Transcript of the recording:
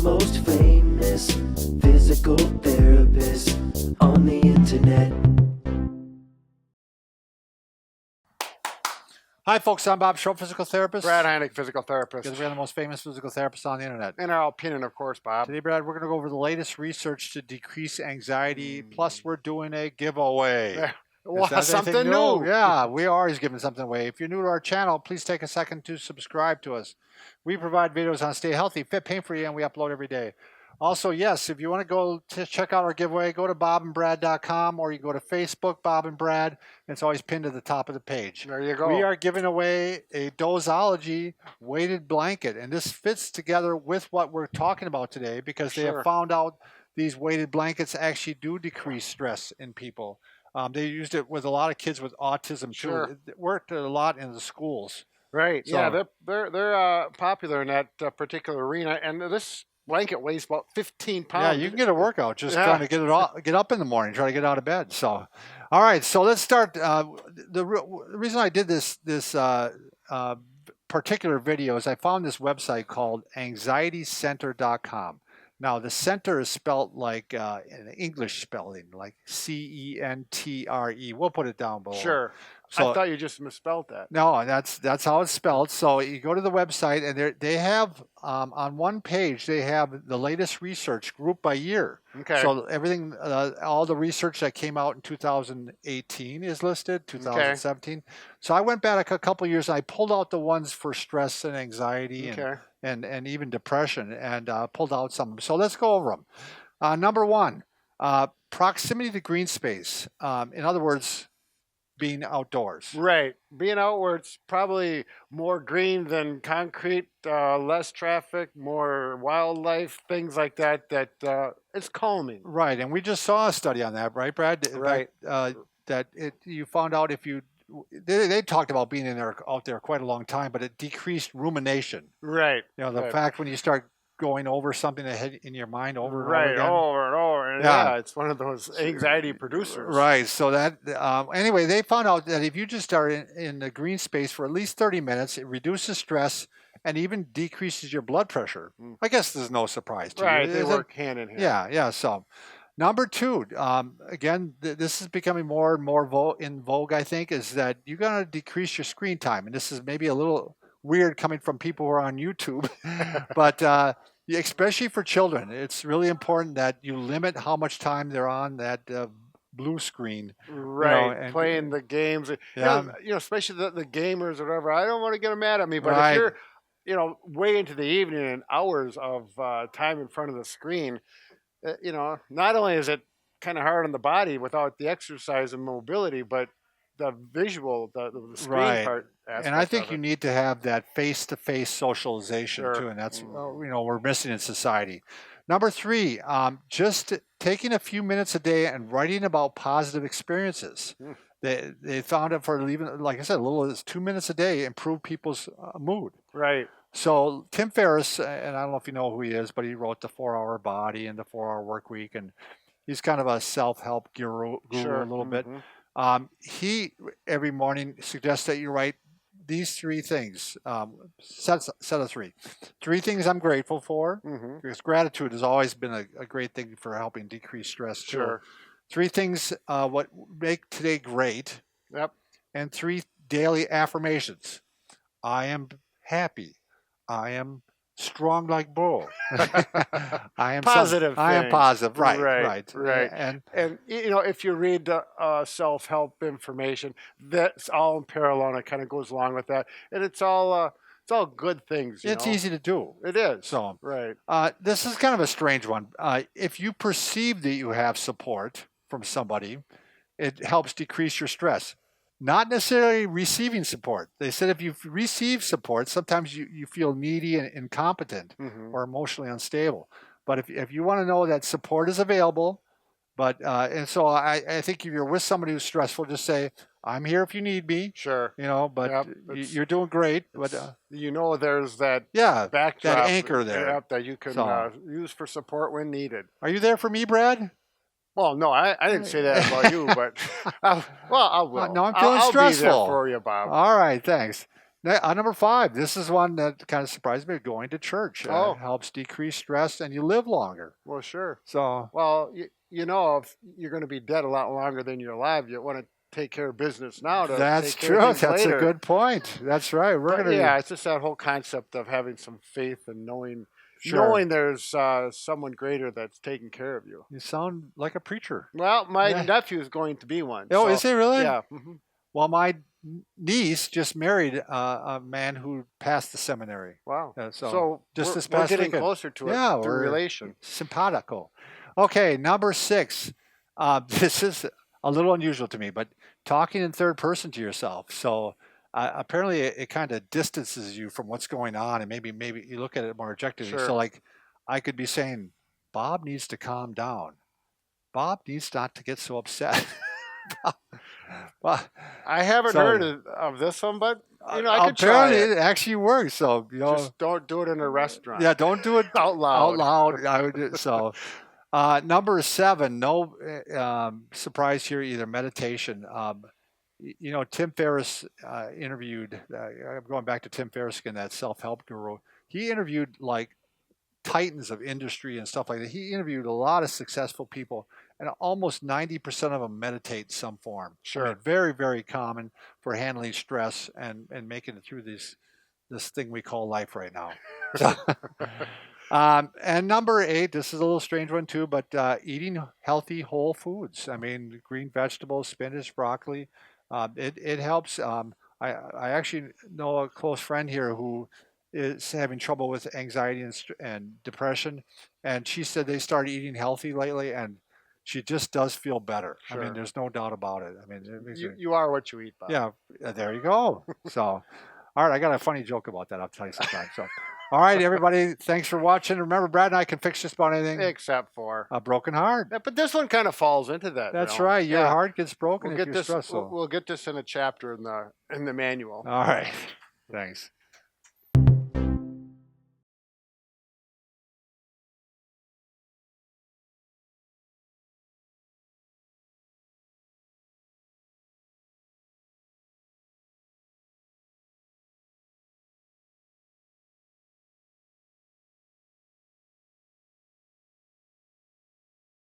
most famous physical therapist on the internet. Hi, folks. I'm Bob Schroep, physical therapist. Brad Heineck, physical therapist. Because we're the most famous physical therapists on the internet. In our opinion, of course, Bob. Today, Brad, we're going to go over the latest research to decrease anxiety. Plus, we're doing a giveaway. Well, something new. Yeah, we are always giving something away. If you're new to our channel, please take a second to subscribe to us. We provide videos on stay healthy, fit, pain-free, and we upload every day. Also, yes, if you want to go to check out our giveaway, go to bobandbrad.com or you go to Facebook, Bob and Brad. It's always pinned to the top of the page. There you go. We are giving away a Dozeology Weighted Blanket, and this fits together with what we're talking about today because they have found out these weighted blankets actually do decrease stress in people. They used it with a lot of kids with autism too. It worked a lot in the schools. Right. So, yeah, they're popular in that particular arena, and this blanket weighs about 15 pounds. Yeah, you can get a workout just trying to get up in the morning, try to get out of bed. So, all right, so let's start. The reason I did this particular video is I found this website called anxietycenter.com. Now, the center is spelled like an English spelling, like C-E-N-T-R-E. We'll put it down below. Sure. So, I thought you just misspelled that. No, that's how it's spelled. So you go to the website, and they have on one page they have the latest research grouped by year. Okay. So everything, all the research that came out in 2018 is listed. 2017. Okay. So I went back a couple years and I pulled out the ones for stress and anxiety and even depression and pulled out some of them. So let's go over them. Number one, proximity to green space. In other words, being outdoors. Right. Being outdoors, probably more green than concrete, less traffic, more wildlife, things like that, it's calming. Right. And we just saw a study on that, right, Brad? Right. That you found out if you, they talked about being out there quite a long time, but it decreased rumination. Right. You know, the fact when you start going over something ahead in your mind over and over again. Over and over. And yeah, it's one of those anxiety producers. Right. So that, anyway, they found out that if you just start in the green space for at least 30 minutes, it reduces stress and even decreases your blood pressure. I guess there's no surprise to you. Right. They work hand in hand. Yeah. Yeah. So number two, again, this is becoming more and more in vogue, I think, is that you're going to decrease your screen time. And this is maybe a little weird coming from people who are on YouTube, but especially for children, it's really important that you limit how much time they're on that blue screen. Right, you know, and playing the games. Yeah. You know, especially the gamers or whatever. I don't want to get them mad at me, but if you're, way into the evening and hours of time in front of the screen, not only is it kind of hard on the body without the exercise and mobility, but the visual, the screen part. And I think you need to have that face-to-face socialization too, and that's we're missing in society. Number three, just taking a few minutes a day and writing about positive experiences. They found it for even, like I said, a little as 2 minutes a day improve people's mood. Right. So Tim Ferriss, and I don't know if you know who he is, but he wrote The 4-Hour Body and The 4-Hour Work Week, and he's kind of a self-help guru a little bit. He every morning suggests that you write these three things. Set of three things I'm grateful for, because gratitude has always been a great thing for helping decrease stress too. Sure. Three things what make today great. Yep. And 3 daily affirmations. I am happy. I am strong like bull. I am positive. I am positive. Right. And if you read the self-help information, that's all in parallel, and it kind of goes along with that, and it's all good things. It's easy to do. It is. So right. This is kind of a strange one. If you perceive that you have support from somebody, it helps decrease your stress. Not necessarily receiving support. They said if you receive support, sometimes you feel needy and incompetent or emotionally unstable. But if you want to know that support is available, and so I think if you're with somebody who's stressful, just say, I'm here if you need me. Sure. But you're doing great. But there's that backdrop, that anchor there that you can use for support when needed. Are you there for me, Brad? Well, no, I didn't say that about you, but I will. No, I'm feeling stressful. I'll be there for you, Bob. All right, thanks. Number 5. This is one that kind of surprised me. Going to church helps decrease stress, and you live longer. Well, sure. So, well, you know, if you're going to be dead a lot longer than you're alive, you want to take care of business now. That's take care true. of That's later. a good point. That's right. It's just that whole concept of having some faith and knowing there's someone greater that's taking care of you. You sound like a preacher. Well, my nephew is going to be one. Oh, is he really? Yeah. Well, my niece just married a man who passed the seminary. Wow. So just this we're past getting weekend. closer to it through relation. Simpatico. Okay, number 6. This is a little unusual to me, but talking in third person to yourself. So apparently it kind of distances you from what's going on, and maybe you look at it more objectively. Sure. So like I could be saying, Bob needs to calm down. Bob needs not to get so upset. Well, I haven't heard of this one, but I could try it. It actually works. So just don't do it in a restaurant. Yeah, don't do it out loud. I would so. Number 7, no surprise here either. Meditation. Tim Ferriss interviewed. I'm going back to Tim Ferriss again, that self-help guru. He interviewed like titans of industry and stuff like that. He interviewed a lot of successful people, and almost 90% of them meditate in some form. Sure. I mean, very, very common for handling stress and making it through this thing we call life right now. So, and number 8, this is a little strange one too, but eating healthy whole foods. I mean, green vegetables, spinach, broccoli. It helps. I actually know a close friend here who is having trouble with anxiety and depression, and she said they started eating healthy lately, and she just does feel better. Sure. I mean, there's no doubt about it. I mean, you are what you eat, Bob. Yeah, there you go. So, all right, I got a funny joke about that. I'll tell you sometime. So, all right, everybody, thanks for watching. Remember, Brad and I can fix just about anything except for a broken heart. Yeah, but this one kind of falls into that. That's right. Your heart gets broken if you're stressed. We'll get this in a chapter in the manual. All right. Thanks.